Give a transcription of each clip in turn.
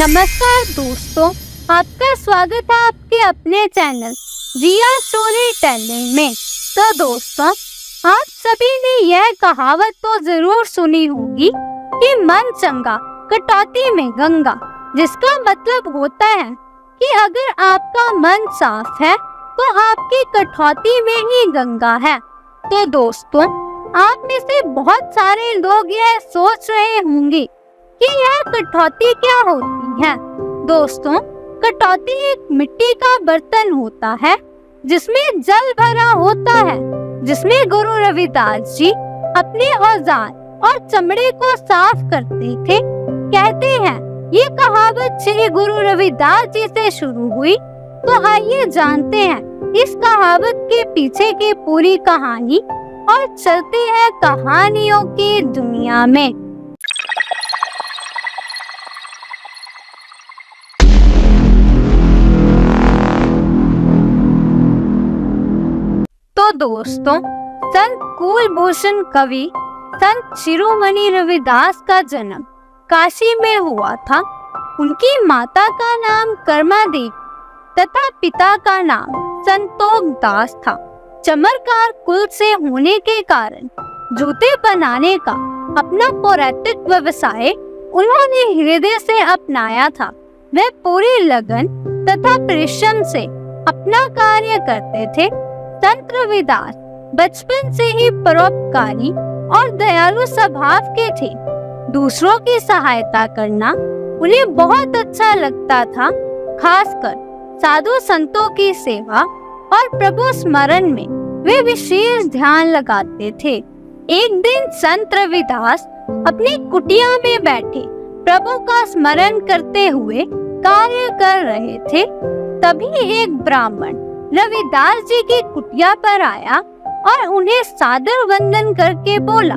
नमस्कार दोस्तों, आपका स्वागत है आपके अपने चैनल जिया स्टोरी टेलिंग में। तो दोस्तों, आप सभी ने यह कहावत तो जरूर सुनी होगी कि मन चंगा कटौती में गंगा, जिसका मतलब होता है कि अगर आपका मन साफ है तो आपकी कटौती में ही गंगा है। तो दोस्तों, आप में से बहुत सारे लोग यह सोच रहे होंगे कि यह कटौती क्या होती है। दोस्तों, कटौती एक मिट्टी का बर्तन होता है जिसमें जल भरा होता है, जिसमें गुरु रविदास जी अपने औजार और चमड़े को साफ करते थे। कहते हैं ये कहावत श्री गुरु रविदास जी से शुरू हुई। तो आइए जानते हैं इस कहावत के पीछे की पूरी कहानी और चलते हैं कहानियों की दुनिया में। तो दोस्तों, संत कुलभूषण कवि संत शिरोमणि रविदास का जन्म काशी में हुआ था। उनकी माता का नाम कर्मा देवी तथा पिता का नाम संतोष दास था। चमरकार कुल से होने के कारण जूते बनाने का अपना पौराणिक व्यवसाय उन्होंने हृदय से अपनाया था। वे पूरी लगन तथा परिश्रम से अपना कार्य करते थे। संत रविदास बचपन से ही परोपकारी और दयालु स्वभाव के थे। दूसरों की सहायता करना उन्हें बहुत अच्छा लगता था। खासकर साधु संतों की सेवा और प्रभु स्मरण में वे विशेष ध्यान लगाते थे। एक दिन संत रविदास अपनी कुटिया में बैठे प्रभु का स्मरण करते हुए कार्य कर रहे थे। तभी एक ब्राह्मण रविदास जी की कुटिया पर आया और उन्हें सादर वंदन करके बोला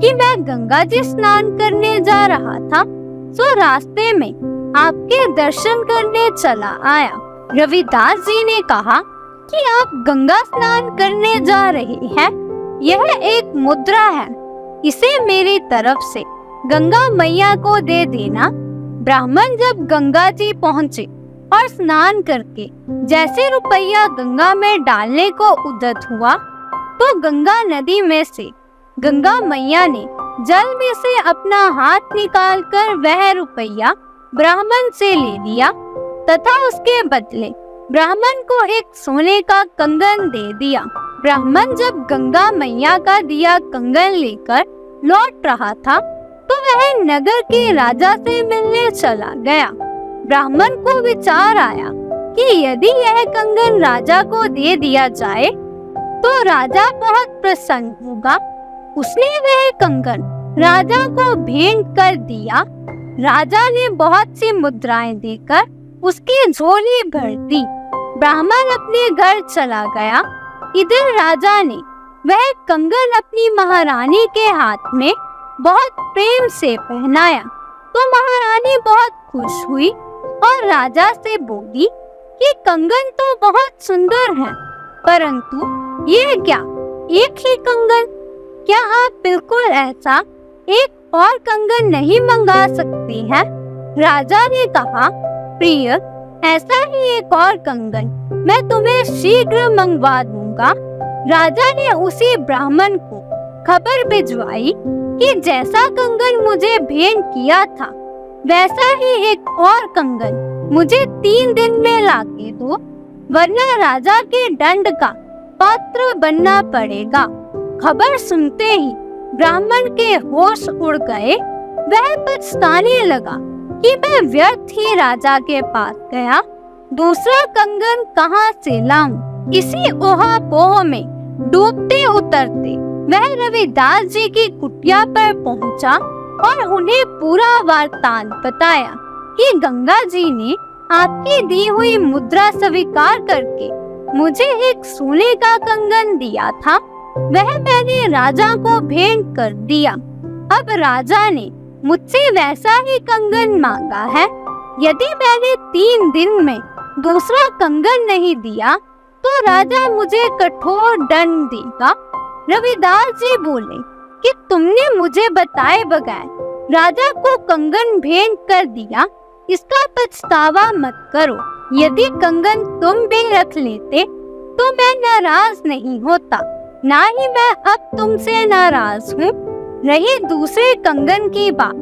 कि मैं गंगा जी स्नान करने जा रहा था, सो रास्ते में आपके दर्शन करने चला आया। रविदास जी ने कहा कि आप गंगा स्नान करने जा रहे हैं, यह एक मुद्रा है, इसे मेरी तरफ से गंगा मैया को दे देना। ब्राह्मण जब गंगा जी पहुँचे और स्नान करके जैसे रुपया गंगा में डालने को उद्यत हुआ, तो गंगा नदी में से गंगा मैया ने जल में से अपना हाथ निकालकर वह रुपया ब्राह्मण से ले लिया तथा उसके बदले ब्राह्मण को एक सोने का कंगन दे दिया। ब्राह्मण जब गंगा मैया का दिया कंगन लेकर लौट रहा था, तो वह नगर के राजा से मिलने चला गया। ब्राह्मण को विचार आया कि यदि यह कंगन राजा को दे दिया जाए तो राजा बहुत प्रसन्न होगा। उसने वह कंगन राजा को भेंट कर दिया। राजा ने बहुत सी मुद्राएं देकर उसकी झोली भर दी। ब्राह्मण अपने घर चला गया। इधर राजा ने वह कंगन अपनी महारानी के हाथ में बहुत प्रेम से पहनाया, तो महारानी बहुत खुश हुई और राजा से बोली कि कंगन तो बहुत सुंदर है, परंतु ये क्या एक ही कंगन? क्या आप बिल्कुल ऐसा एक और कंगन नहीं मंगा सकती हैं? राजा ने कहा, प्रिय, ऐसा ही एक और कंगन मैं तुम्हें शीघ्र मंगवा दूंगा। राजा ने उसी ब्राह्मण को खबर भिजवाई कि जैसा कंगन मुझे भेंट किया था, वैसा ही एक और कंगन मुझे 3 दिन में लाके दो, वरना राजा के दंड का पात्र बनना पड़ेगा। खबर सुनते ही ब्राह्मण के होश उड़ गए। वह पछताने लगा कि मैं व्यर्थ ही राजा के पास गया। दूसरा कंगन कहाँ से लाऊं? इसी ओहापोह में डूबते उतरते वह रविदास जी की कुटिया पर पहुंचा और उन्हें पूरा वृत्तांत बताया कि गंगा जी ने आपकी दी हुई मुद्रा स्वीकार करके मुझे एक सोने का कंगन दिया था, वह मैंने राजा को भेंट कर दिया। अब राजा ने मुझसे वैसा ही कंगन मांगा है। यदि मैंने 3 दिन में दूसरा कंगन नहीं दिया तो राजा मुझे कठोर दंड देगा। रविदास जी बोले कि तुमने मुझे बताए बगैर राजा को कंगन भेंट कर दिया, इसका पछतावा मत करो। यदि कंगन तुम भी रख लेते तो मैं नाराज नहीं होता, ना ही मैं अब तुमसे नाराज हूँ। रही दूसरे कंगन की बात,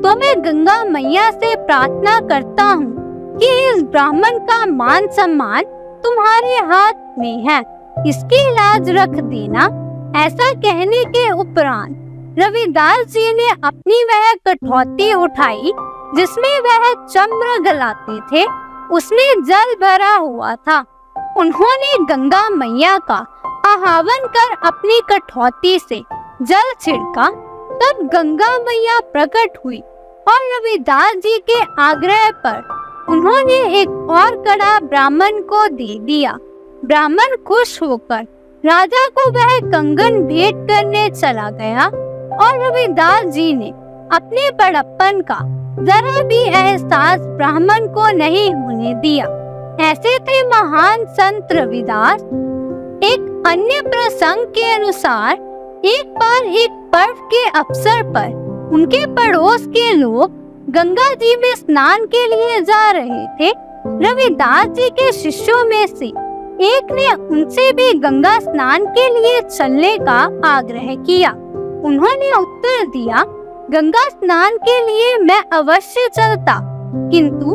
तो मैं गंगा मैया से प्रार्थना करता हूँ कि इस ब्राह्मण का मान सम्मान तुम्हारे हाथ में है, इसकी लाज रख देना। ऐसा कहने के उपरांत रविदास जी ने अपनी वह कठौती उठाई जिसमें वह चम्र गलाते थे, उसमें जल भरा हुआ था। उन्होंने गंगा मैया का आह्वान कर अपनी कठौती से जल छिड़का। तब गंगा मैया प्रकट हुई और रविदास जी के आग्रह पर उन्होंने एक और कड़ा ब्राह्मण को दे दिया। ब्राह्मण खुश होकर राजा को वह कंगन भेंट करने चला गया और रविदास जी ने अपने बड़प्पन का जरा भी एहसास ब्राह्मण को नहीं होने दिया। ऐसे थे महान संत रविदास। एक अन्य प्रसंग के अनुसार एक बार एक पर्व के अवसर पर उनके पड़ोस के लोग गंगा जी में स्नान के लिए जा रहे थे। रविदास जी के शिष्यों में से एक ने उनसे भी गंगा स्नान के लिए चलने का आग्रह किया। उन्होंने उत्तर दिया, गंगा स्नान के लिए मैं अवश्य चलता, किंतु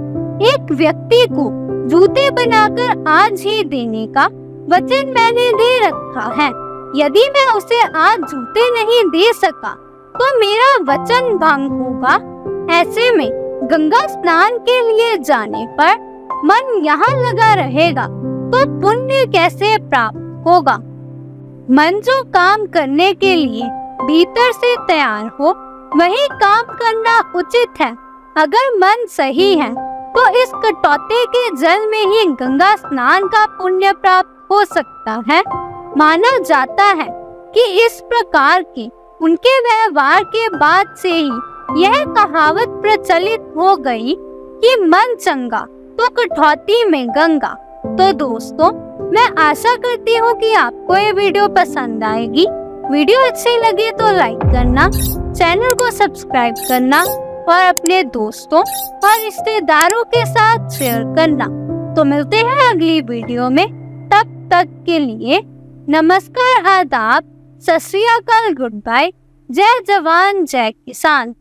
एक व्यक्ति को जूते बनाकर आज ही देने का वचन मैंने दे रखा है। यदि मैं उसे आज जूते नहीं दे सका तो मेरा वचन भंग होगा। ऐसे में गंगा स्नान के लिए जाने पर मन यहाँ लगा रहेगा तो पुण्य कैसे प्राप्त होगा। मन जो काम करने के लिए भीतर से तैयार हो वही काम करना उचित है। अगर मन सही है तो इस कटौते के जल में ही गंगा स्नान का पुण्य प्राप्त हो सकता है। माना जाता है कि इस प्रकार के उनके व्यवहार के बाद से ही यह कहावत प्रचलित हो गई कि मन चंगा तो कटौती में गंगा। तो दोस्तों, मैं आशा करती हूँ कि आपको ये वीडियो पसंद आएगी। वीडियो अच्छी लगे तो लाइक करना, चैनल को सब्सक्राइब करना और अपने दोस्तों और रिश्तेदारों के साथ शेयर करना। तो मिलते हैं अगली वीडियो में, तब तक के लिए नमस्कार, आदाब, सत श्री अकाल, गुड बाय, जय जवान जय किसान।